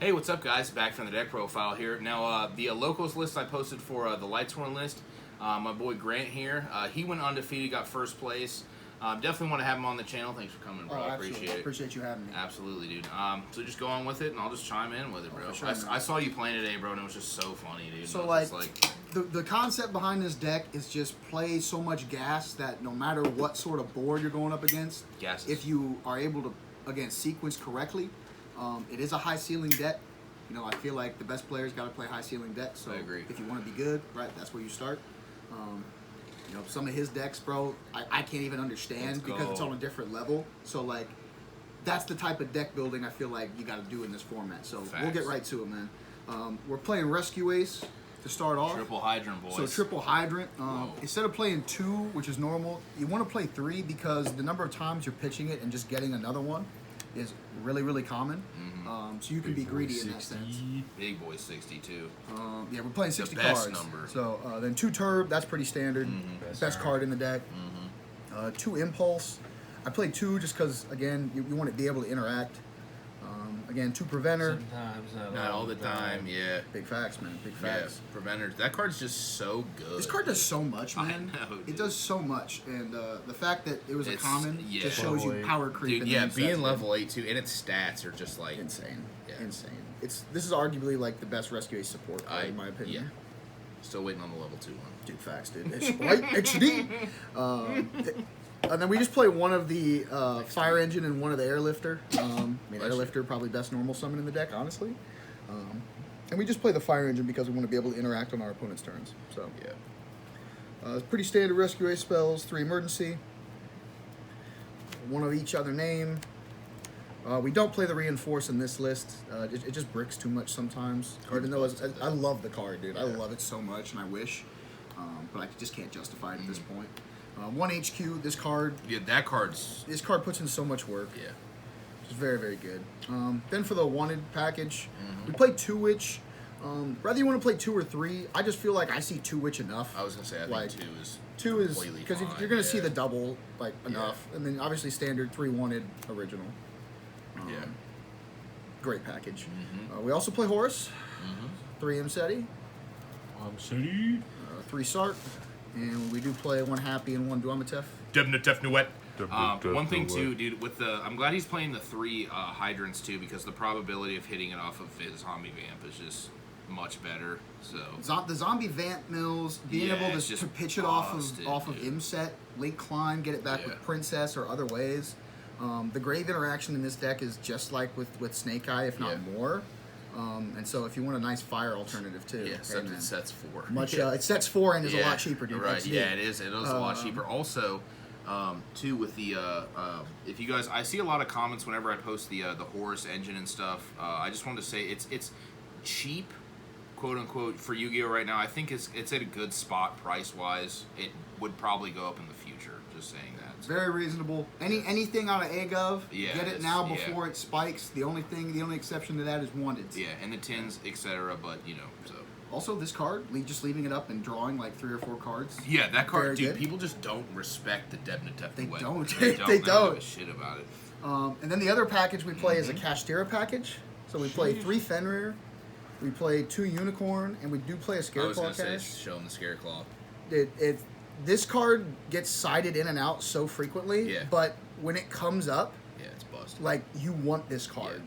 Hey, what's up, guys? Back from the deck profile here. Now, the locals list I posted for the Lightsworn list, my boy Grant here, he went undefeated, got first place. Definitely want to have him on the channel. Thanks for coming, bro. I appreciate it. Appreciate you having me. Absolutely, dude. So just go on with it, and I'll just chime in with it, bro. Sure, I saw you playing today, bro, and it was just so funny, dude. So, like the concept behind this deck is just play so much gas that no matter what sort of board you're going up against, if you are able to, again, sequence correctly, it is a high ceiling deck. You know, I feel like the best players got to play high ceiling decks. So I agree. If you want to be good, right, that's where you start. You know, some of his decks, bro, I can't even understand because it's on a different level. So, like, that's the type of deck building I feel like you got to do in this format. So we'll get right to it, man. We're playing Rescue Ace to start off. Triple Hydrant, boys. So triple Hydrant. Instead of playing 2, which is normal, you want to play 3 because the number of times you're pitching it and just getting another one is really, really common. So you can be greedy in that sense. Big boy 62. Yeah, we're playing 60 the best cards. number. So then 2 Turb, that's pretty standard. Best card in the deck. 2 Impulse. I played 2 just because, again, you want to be able to interact. Again, 2 Preventer. Sometimes, Not all the time, yeah. Big facts, man. Big facts. Yeah, Preventers. That card's just so good. This card does so much, man. I know, dude. It does so much, and the fact that it was a common yeah. just shows you power creep. Dude, in yeah, the being sets, level 8 too, and its stats are just like insane, Yeah. insane. This is arguably like the best Rescue Ace support card, in my opinion. Yeah. Still waiting on the level 2 one. Dude, facts, dude. It's right HD. And then we just play one of the Fire Engine and one of the Airlifter. I mean, Airlifter probably best normal summon in the deck, honestly. And we just play the Fire Engine because we want to be able to interact on our opponent's turns. So Yeah. it's pretty standard Rescue Ace spells. 3 Emergency. 1 of each other name. We don't play the Reinforce in this list. It just bricks too much sometimes. Even though I love the card, dude. I love it so much, and I wish. But I just can't justify it at this point. 1 HQ, this card. Yeah, that card's... This card puts in so much work. Yeah. It's very, very good. Then for the Wanted package, we play 2 Witch. Whether you want to play 2 or 3, I just feel like I see 2 Witch enough. I was going to say, I think 2 is... 2 is... completely Because fine, you're going to see the double, like, enough. And then obviously standard 3 Wanted original. Yeah. Great package. We also play Horus. 3 Mseti. City. 3 Sark. And we do play 1 Happy and 1 Duamatef. Debnatef Nuet. One thing too, dude, with the I'm glad he's playing the 3 hydrants too, because the probability of hitting it off of his zombie vamp is just much better. So The zombie vamp mills, being able it's to just pitch it off busted, of dude. Imset, late climb, get it back with Princess or other ways. The grave interaction in this deck is just like with Snake Eye, if not more. And so if you want a nice fire alternative too, except it sets 4. Much it sets 4 and is a lot cheaper, dude. Right? That's Yeah, neat. it is. It is a lot cheaper. Also, too, with the if you guys, I see a lot of comments whenever I post the Horus engine and stuff. I just wanted to say it's cheap, quote unquote, for Yu-Gi-Oh right now. I think it's at a good spot price wise. It would probably go up in the future. Just saying that. It's very reasonable. Anything out of AGov, get it now before it spikes. The only exception to that is Wanted. Yeah, and the tins, etc. But you know, so. Also, this card, just leaving it up and drawing like 3 or 4 cards. Yeah, that card, Very dude. good. People just don't respect the Debnatef. They Nuet. don't. They They don't don't. give a shit about it. And then the other package we play is a Kashtira package. So we play 3 Fenrir, we play 2 Unicorn, and we do play a I was Scareclaw gonna say, cache. show them the Scareclaw. This card gets sided in and out so frequently, but when it comes up, it's busted. like, you want this card.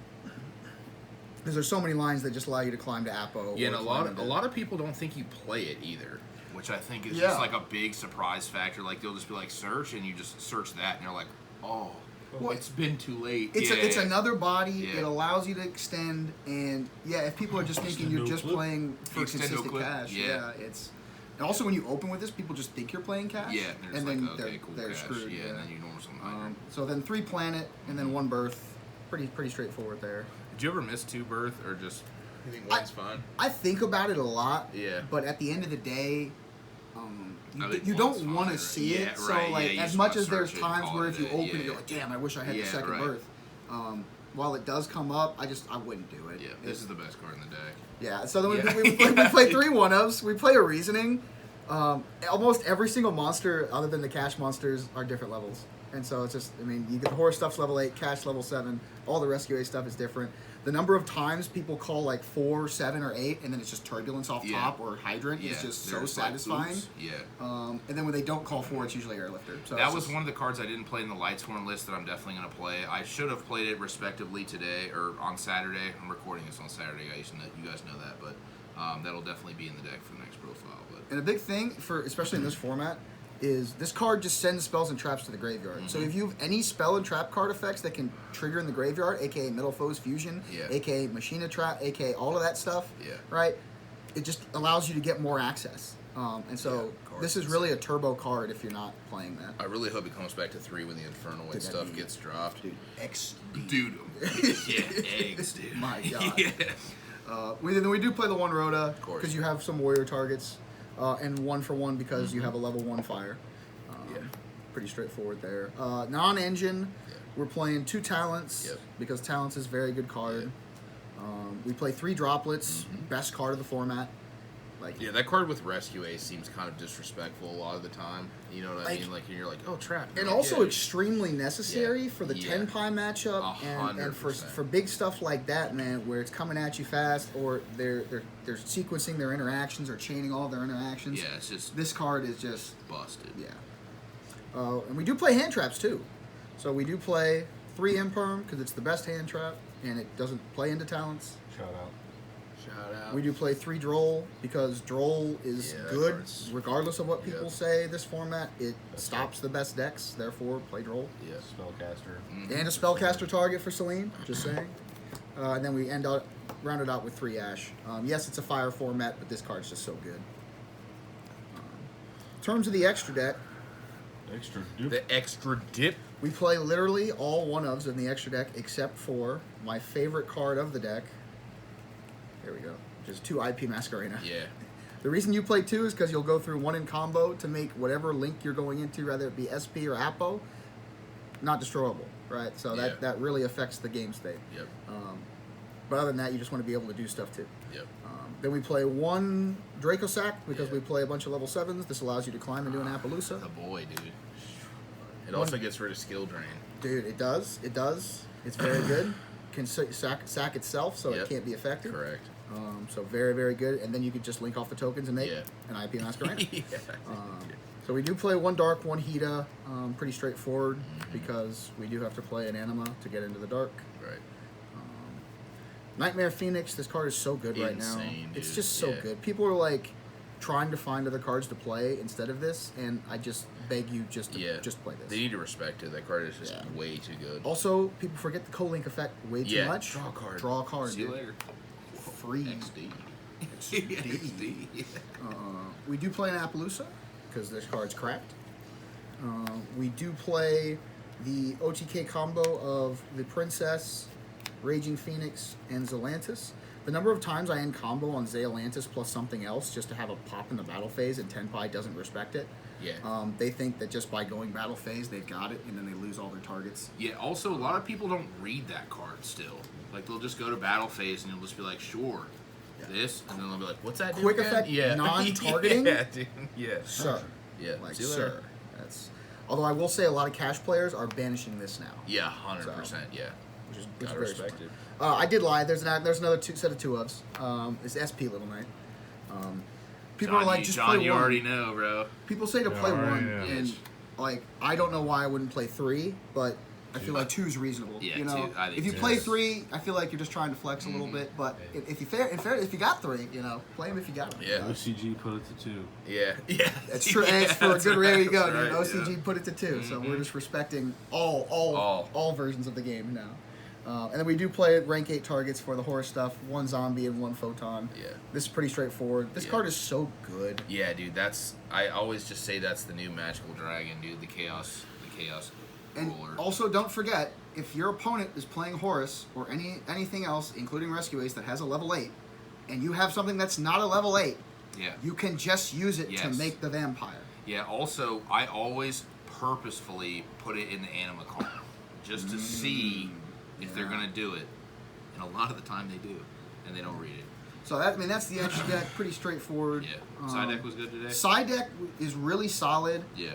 Because there's so many lines that just allow you to climb to Apo. Yeah, and a lot of people don't think you play it either, which I think is just like a big surprise factor. Like they'll just be like search, and you just search that, and you're like, oh, well, it's been too late. It's another body. It allows you to extend, and if people are just thinking you're just playing for consistent cash, it's. And also, when you open with this, people just think you're playing cash. Yeah, and like, then okay, cool they're cash. screwed. Yeah, and then you normally something. So then 3 Planet, and then 1 Birth. Pretty straightforward there. Did you ever miss 2 Birth, or just you think one's fine? I think about it a lot. Yeah. But at the end of the day, you don't want to see it. So like, as much as there's times where if you open it, you're like, damn, I wish I had the second Birth. While it does come up, I wouldn't do it. Yeah, this is the best card in the deck. Yeah. So then we play 3 1-ups. We play a Reasoning. Almost every single monster, other than the cash monsters, are different levels. And so it's just, you get the Horror stuff's level 8, Cash level 7, all the Rescue Ace stuff is different. The number of times people call like 4, 7, or 8, and then it's just turbulence off Yeah. top or hydrant is just so there's like, satisfying. oops. Yeah. And then when they don't call 4, it's usually airlifter. So That it's was just- one of the cards I didn't play in the Lightsworn list that I'm definitely going to play. I should have played it respectively today or on Saturday. I'm recording this on Saturday, guys. You guys know that, but that'll definitely be in the deck for the next profile. But And a big thing for, especially in this format, is this card just sends spells and traps to the graveyard. So if you have any spell and trap card effects that can trigger in the graveyard, aka Middle Foes Fusion, Yeah. aka Machina Trap, aka all of that stuff, Yeah. right? It just allows you to get more access. And so cards this is is- really a turbo card if you're not playing that. I really hope it comes back to 3 when the Infernal and Dude, stuff that'd be- gets dropped. Dude, XD. Dude, yeah, eggs, dude. My God. Yeah. We do play the 1 Rhoda course. because you have some warrior targets, and 1 for 1 because you have a level 1 fire. Yeah. Pretty straightforward there. Non-engine, Yeah. we're playing 2 talents Yep. because talents is a very good card. We play 3 droplets, best card of the format. Like Yeah, that card with Rescue Ace seems kind of disrespectful a lot of the time. You know what I Like- mean? Like, you're like, oh, trap. and Like, also yeah. extremely necessary Yeah. for the Yeah. 10 pie matchup and for 100%. big stuff like that, man, where it's coming at you fast or they're sequencing their interactions or chaining all their interactions. Yeah, it's just This card is just busted. yeah. And we do play hand traps too. So we do play 3 Imperm because it's the best hand trap and it doesn't play into talents. Shout out. Shout out. We do play 3 Droll because Droll is Yeah, that good card's- regardless of what people Yep. say. This format, it That's stops the best decks, therefore play Droll. Yeah. Spellcaster. And a spellcaster target for Celine, just saying. And then we round it out with 3 Ash. Yes, it's a fire format, but this card's just so good. In terms of the extra deck, Extra dupe. The extra dip. we play literally all 1-ofs in the extra deck except for my favorite card of the deck. There we go. Just 2 IP Masquerena. Yeah. The reason you play 2 is because you'll go through 1 in combo to make whatever link you're going into, whether it be SP or Apo, not destroyable, right? So Yeah. that really affects the game state. Yep. But other than that, you just want to be able to do stuff too. Yep. Then we play 1 Draco Sack because we play a bunch of level 7s. This allows you to climb and do an Appaloosa. The boy, dude. It also gets rid of skill drain. Dude, it does. It does. It's very good. Can sack itself, so Yep. it can't be affected. Correct. So very, very good. And then you could just link off the tokens and make Yeah. an IP Masquerena. Yeah. So we do play 1 Dark, 1 Hida. Pretty straightforward because we do have to play an Anima to get into the Dark. Right. Nightmare Phoenix, this card is so good right now. Insane, It's dude. just so Yeah. good. People are like trying to find other cards to play instead of this, and I just beg you just to Yeah. just play this. They need to respect it. That card is just Yeah. way too good. Also, people forget the co-link effect way too Yeah. much. Draw a card. Draw a card. See you dude. later. Free. XD. XD. We do play an Appaloosa because this card's cracked. We do play the OTK combo of the Princess, Raging Phoenix, and Zelantis. The number of times I end combo on Zelantis plus something else just to have a pop in the battle phase and Tenpai doesn't respect it. Yeah. They think that just by going battle phase they've got it and then they lose all their targets. Yeah, also, a lot of people don't read that card still. Like, they'll just go to battle phase and you'll just be like, sure, this, and then they'll be like, what's that do Quick again? effect, Yeah. non-targeting? Yeah, dude. Yeah. Sir. Yeah. Like, See you sir. later. That's. Although I will say a lot of cash players are banishing this now. Yeah, 100%. Yeah. Which is Gotta very respect smart. it. I did lie. There's another set of 2-ofs. It's SP Little Knight. People are like, just John, play you 1. already know, bro. People say to Yeah, play I already 1, know. and like I don't know why I wouldn't play 3, but I feel like 2 is reasonable. Yeah, you know, 2, I think if you 2 play is- 3, I feel like you're just trying to flex a little bit. But if you got 3, you know, play them if you got them. Yeah. OCG put it to 2. Yeah. Yeah. That's true. Yeah, And it's for a that's good right, rare you go, that's dude. right, OCG yeah. put it to 2, so we're just respecting all versions of the game now. And then we do play rank 8 targets for the Horus stuff, 1 zombie and 1 photon. Yeah. This is pretty straightforward. This Yeah. card is so good. Yeah, dude, I always just say that's the new magical dragon, dude. The chaos And ruler. also, don't forget, if your opponent is playing Horus or anything else, including Rescue Ace, that has a level 8, and you have something that's not a level 8, Yeah. you can just use it to Yes. make the vampire. Yeah, also, I always purposefully put it in the anima column just to see if they're yeah. going to do it. And a lot of the time they do, and they don't read it. So that's the entry deck. Pretty straightforward. Yeah. Side deck was good today. Side deck is really solid. Yeah.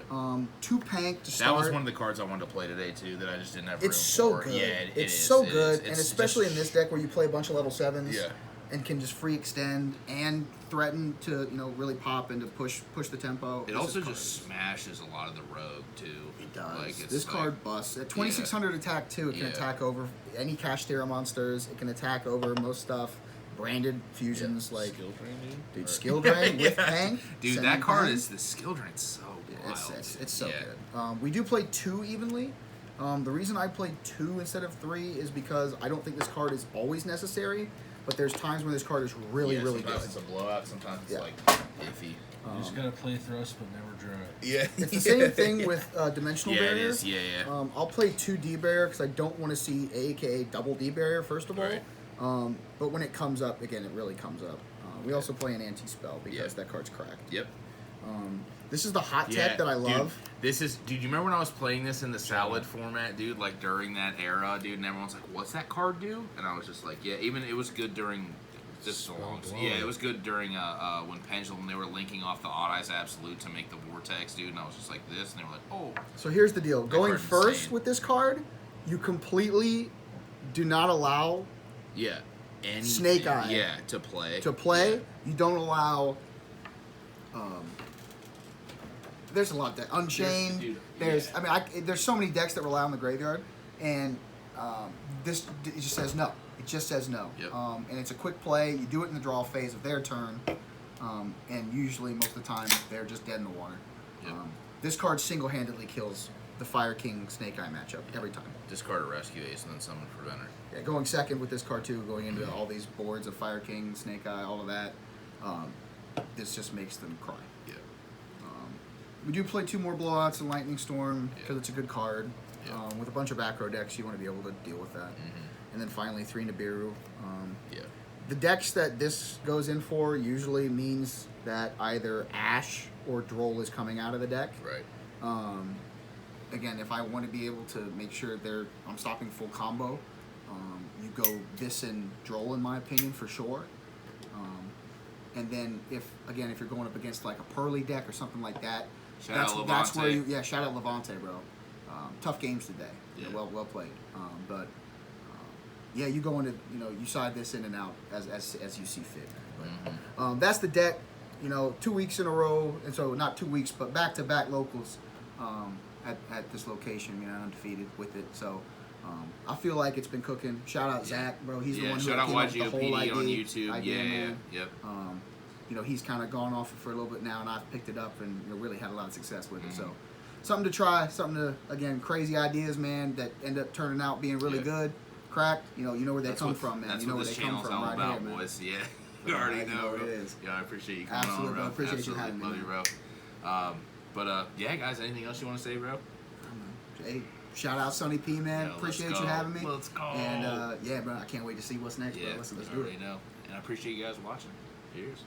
2 Pank to start. That was one of the cards I wanted to play today too. That I just didn't have room It's so for. good. Yeah, it's is. so It good, is. and It's especially just, in this deck where you play a bunch of level 7s. Yeah. And can just free extend and threaten to really pop and to push the tempo. It also just smashes a lot of the rogue too. It does. Like, it's this card busts at 2600 attack too. It can attack over any Kashtira monsters. It can attack over most stuff. Branded fusions like Skill drain, dude, skill drain with Pank. Dude, that card is the skill drain. So wild. It's so good. We do play 2 evenly. The reason I played 2 instead of 3 is because I don't think this card is always necessary. But there's times when this card is really good. Sometimes it's a blowout. Sometimes it's like iffy. You just gotta play thrust, but never draw it. Yeah. It's the same thing with Dimensional Barrier. It is. Yeah. I'll play 2 D barrier because I don't want to see AKA double D barrier first of all. Right. But when it comes up, again, it really comes up. We also play an anti-spell because that card's cracked. Yep. This is the hot tech that I love. Dude, you remember when I was playing this in the salad format, dude? Like during that era, dude, and everyone's like, "What's that card do?" And I was just like, "Yeah." Even it was good during just so long. Yeah, it was good during when Pendulum they were linking off the Odd Eyes Absolute to make the Vortex, dude. And I was just like this, and they were like, "Oh." So here's the deal: going card's first insane. with this card, you completely do not allow Anything, Snake Eye. Yeah, to play. You don't allow. There's a lot that Unchained. There's there's so many decks that rely on the graveyard, and this it just says no. It just says no. Yep. And it's a quick play. You do it in the draw phase of their turn, and usually most of the time they're just dead in the water. Yep. This card single-handedly kills the Fire King Snake Eye matchup every time. Discard a Rescue Ace and then summon Preventer. Yeah, going second with this card too, going into all these boards of Fire King, Snake Eye, all of that. This just makes them cry. Yeah. We do play 2 more blowouts in Lightning Storm because it's a good card. Yeah. With a bunch of back row decks, you want to be able to deal with that. And then finally 3 Nibiru. The decks that this goes in for usually means that either Ash or Droll is coming out of the deck. Right. Again, if I want to be able to make sure I'm stopping full combo, you go this and Droll in my opinion for sure. And then if you're going up against like a Pearly deck or something like that, that's where shout out Levante, bro. Tough games today. Yeah. Well played. You go into you side this in and out as you see fit. But, that's the deck. 2 weeks in a row, and so not 2 weeks, but back-to-back locals at this location. I'm undefeated with it. So I feel like it's been cooking. Shout out Zach, bro. He's the one who came up with the whole idea on YouTube. Yep. He's kind of gone off for a little bit now, and I've picked it up and really had a lot of success with it. So something to try, again, crazy ideas, man, that end up turning out being really good. Cracked, you know where they come from, man. You know where they come from right here, man. Boys. Yeah, you already know what it is. Yeah, I appreciate you coming Absolutely, on, bro. appreciate you having me. Love you, bro. Guys, anything else you want to say, bro? Hey, shout out Sonny P, man. Appreciate you having me. Let's go. And bro, I can't wait to see what's next, bro. Let's do it. Know. And I appreciate you guys watching. Cheers.